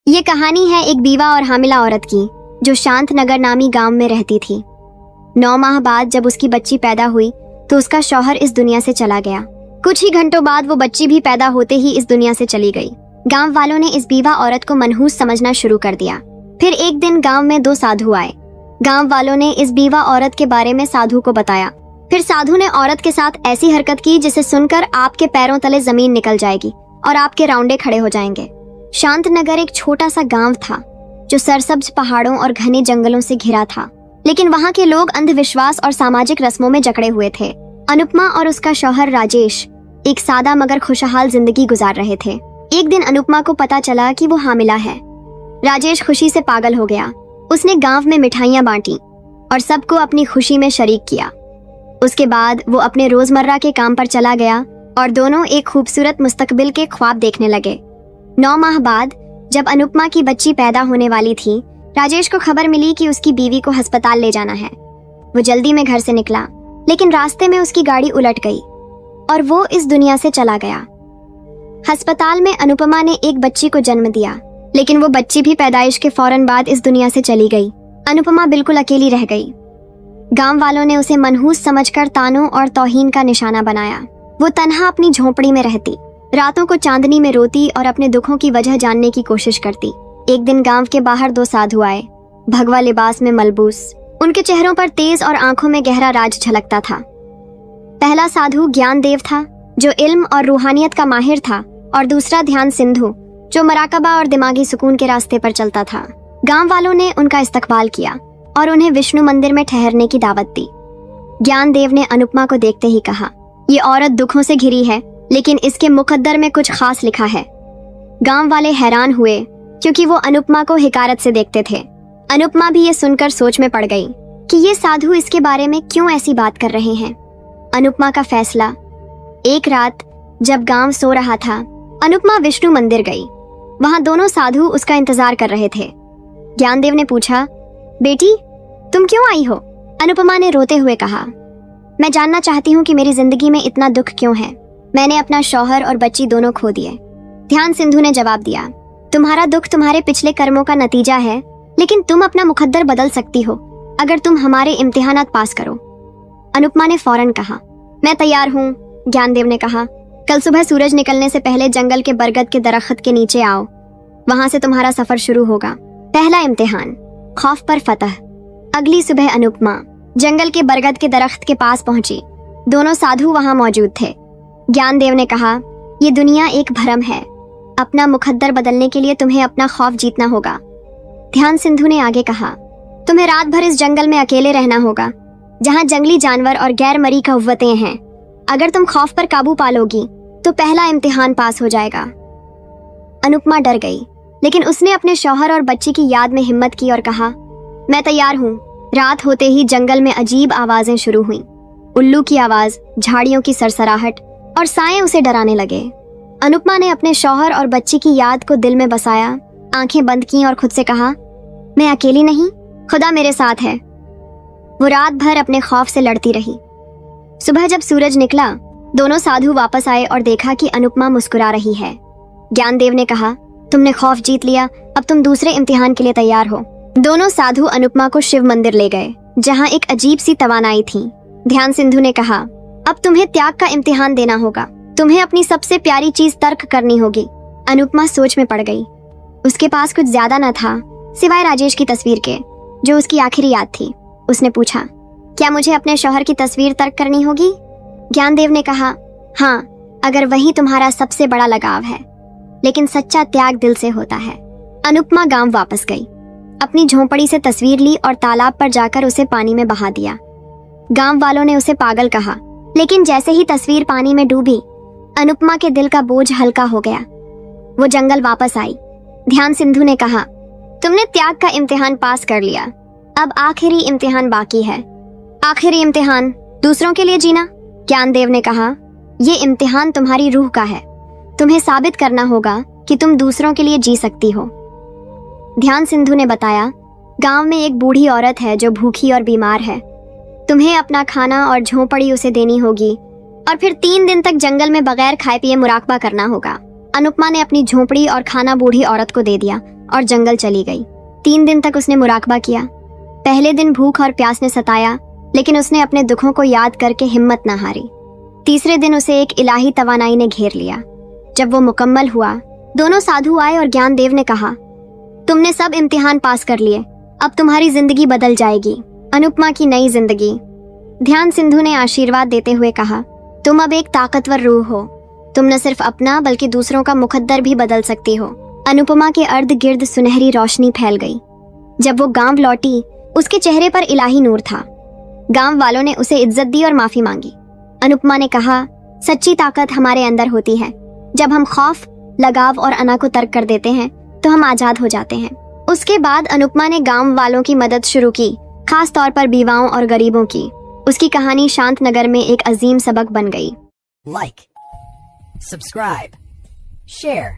ये कहानी है एक बीवा और हामिला औरत की जो शांत नगर नामी गांव में रहती थी। 9 माह बाद जब उसकी बच्ची पैदा हुई तो उसका शौहर इस दुनिया से चला गया। कुछ ही घंटों बाद वो बच्ची भी पैदा होते ही इस दुनिया से चली गई। गांव वालों ने इस बीवा औरत को मनहूस समझना शुरू कर दिया। फिर एक दिन गांव में 2 साधु आए। गांव वालों ने इस बीवा औरत के बारे में साधु को बताया। फिर साधु ने औरत के साथ ऐसी हरकत की जिसे सुनकर आपके पैरों तले जमीन निकल जाएगी और आपके राउंडे खड़े हो जाएंगे। शांत नगर एक छोटा सा गांव था जो सरसब्ज पहाड़ों और घने जंगलों से घिरा था, लेकिन वहां के लोग अंधविश्वास और सामाजिक रस्मों में जकड़े हुए थे। अनुपमा और उसका शौहर राजेश एक सादा मगर खुशहाल जिंदगी गुजार रहे थे। एक दिन अनुपमा को पता चला कि वो हामिला है। राजेश खुशी से पागल हो गया। उसने गांव में मिठाइयां बांटी और सबको अपनी खुशी में शरीक किया। उसके बाद वो अपने रोजमर्रा के काम पर चला गया और दोनों एक खूबसूरत मुस्तकबिल के ख्वाब देखने लगे। 9 माह बाद जब अनुपमा की बच्ची पैदा होने वाली थी, राजेश को खबर मिली कि उसकी बीवी को अस्पताल ले जाना है। वो जल्दी में घर से निकला, लेकिन रास्ते में उसकी गाड़ी उलट गई और वो इस दुनिया से चला गया। अस्पताल में अनुपमा ने एक बच्ची को जन्म दिया, लेकिन वो बच्ची भी पैदाइश के फौरन बाद इस दुनिया से चली गई। अनुपमा बिल्कुल अकेली रह गई। गांव वालों ने उसे मनहूस समझकर तानों और तौहीन का निशाना बनाया। वो तन्हा अपनी झोंपड़ी में रहती, रातों को चांदनी में रोती और अपने दुखों की वजह जानने की कोशिश करती। एक दिन गांव के बाहर 2 साधु आए, भगवा लिबास में मलबूस। उनके चेहरों पर तेज और आंखों में गहरा राज झलकता था। पहला साधु ज्ञानदेव था जो इल्म और रूहानियत का माहिर था, और दूसरा ध्यान सिंधु जो मराकबा और दिमागी सुकून के रास्ते पर चलता था। गांव वालों ने उनका इस्तकबाल किया और उन्हें विष्णु मंदिर में ठहरने की दावत दी। ज्ञानदेव ने अनुपमा को देखते ही कहा, ये औरत दुखों से घिरी है, लेकिन इसके मुकद्दर में कुछ खास लिखा है। गांव वाले हैरान हुए क्योंकि वो अनुपमा को हिकारत से देखते थे। अनुपमा भी ये सुनकर सोच में पड़ गई कि ये साधु इसके बारे में क्यों ऐसी बात कर रहे हैं। अनुपमा का फैसला। एक रात जब गांव सो रहा था, अनुपमा विष्णु मंदिर गई। वहां दोनों साधु उसका इंतजार कर रहे थे। ज्ञानदेव ने पूछा, बेटी तुम क्यों आई हो? अनुपमा ने रोते हुए कहा, मैं जानना चाहती हूँ कि मेरी जिंदगी में इतना दुख क्यों है। मैंने अपना शौहर और बच्ची दोनों खो दिए। ध्यान सिंधु ने जवाब दिया, तुम्हारा दुख तुम्हारे पिछले कर्मों का नतीजा है, लेकिन तुम अपना मुकद्दर बदल सकती हो अगर तुम हमारे इम्तिहानात पास करो। अनुपमा ने फौरन कहा, मैं तैयार हूँ। ज्ञानदेव ने कहा, कल सुबह सूरज निकलने से पहले जंगल के बरगद के दरख्त के नीचे आओ। वहां से तुम्हारा सफर शुरू होगा। पहला इम्तिहान, खौफ पर फतह। अगली सुबह अनुपमा जंगल के बरगद के दरख्त के पास पहुंची। दोनों साधु वहां मौजूद थे। ज्ञानदेव ने कहा, ये दुनिया एक भ्रम है। अपना मुकद्दर बदलने के लिए तुम्हें अपना खौफ जीतना होगा। ध्यान सिंधु ने आगे कहा, तुम्हें रात भर इस जंगल में अकेले रहना होगा, जहां जंगली जानवर और गैर मरी कव्वतें हैं। अगर तुम खौफ पर काबू पालोगी तो पहला इम्तिहान पास हो जाएगा। अनुपमा डर गई, लेकिन उसने अपने शौहर और बच्ची की याद में हिम्मत की और कहा, मैं तैयार हूँ। रात होते ही जंगल में अजीब आवाजें शुरू हुई। उल्लू की आवाज, झाड़ियों की सरसराहट और साए उसे डराने लगे। अनुपमा ने अपने शौहर और बच्ची की याद को दिल में बसाया, आंखें बंद की और खुद से कहा, मैं अकेली नहीं, खुदा मेरे साथ है। वो रात भर अपने खौफ से लड़ती रही। सुबह जब सूरज निकला, दोनों साधु वापस आए और देखा कि अनुपमा मुस्कुरा रही है। ज्ञानदेव ने कहा, तुमने खौफ जीत लिया, अब तुम दूसरे इम्तिहान के लिए तैयार हो। दोनों साधु अनुपमा को शिव मंदिर ले गए, जहाँ एक अजीब सी तवानाई थी। ध्यान सिंधु ने कहा, अब तुम्हें त्याग का इम्तिहान देना होगा। तुम्हें अपनी सबसे प्यारी चीज तर्क करनी होगी। अनुपमा सोच में पड़ गई। उसके पास कुछ ज्यादा न था सिवाय राजेश की तस्वीर के, जो उसकी आखिरी याद थी। उसने पूछा, क्या मुझे अपने शौहर की तस्वीर तर्क करनी होगी? ज्ञानदेव ने कहा, हाँ, अगर वही तुम्हारा सबसे बड़ा लगाव है, लेकिन सच्चा त्याग दिल से होता है। अनुपमा गांव वापस गई, अपनी झोंपड़ी से तस्वीर ली और तालाब पर जाकर उसे पानी में बहा दिया। गांव वालों ने उसे पागल कहा, लेकिन जैसे ही तस्वीर पानी में डूबी, अनुपमा के दिल का बोझ हल्का हो गया। वो जंगल वापस आई। ध्यान सिंधु ने कहा, तुमने त्याग का इम्तिहान पास कर लिया, अब आखिरी इम्तिहान बाकी है। आखिरी इम्तिहान, दूसरों के लिए जीना। ज्ञानदेव ने कहा, ये इम्तिहान तुम्हारी रूह का है। तुम्हें साबित करना होगा कि तुम दूसरों के लिए जी सकती हो। ध्यान सिंधु ने बताया, गांव में एक बूढ़ी औरत है जो भूखी और बीमार है। तुम्हें अपना खाना और झोंपड़ी उसे देनी होगी और फिर 3 दिन तक जंगल में बगैर खाए पिए मुराकबा करना होगा। अनुपमा ने अपनी झोंपड़ी और खाना बूढ़ी औरत को दे दिया और जंगल चली गई। 3 दिन तक उसने मुराकबा किया। पहले दिन भूख और प्यास ने सताया, लेकिन उसने अपने दुखों को याद करके हिम्मत न हारी। तीसरे दिन उसे एक इलाही तवानाई ने घेर लिया। जब वो मुकम्मल हुआ, दोनों साधु आए और ज्ञानदेव ने कहा, तुमने सब इम्तिहान पास कर लिए, अब तुम्हारी जिंदगी बदल जाएगी, अनुपमा की नई जिंदगी। ध्यान सिंधु ने आशीर्वाद देते हुए कहा, तुम अब एक ताकतवर रूह हो। तुम न सिर्फ अपना बल्कि दूसरों का मुकद्दर भी बदल सकती हो। अनुपमा के अर्ध गिर्द सुनहरी रोशनी फैल गई। जब वो गांव लौटी, उसके चेहरे पर इलाही नूर था। गांव वालों ने उसे इज्जत दी और माफी मांगी। अनुपमा ने कहा, सच्ची ताकत हमारे अंदर होती है। जब हम खौफ, लगाव और अना को तर्क कर देते हैं तो हम आजाद हो जाते हैं। उसके बाद अनुपमा ने गांव वालों की मदद शुरू की, खास तौर पर बीवाओं और गरीबों की। उसकी कहानी शांत नगर में एक अजीम सबक बन गई। Like, subscribe, share.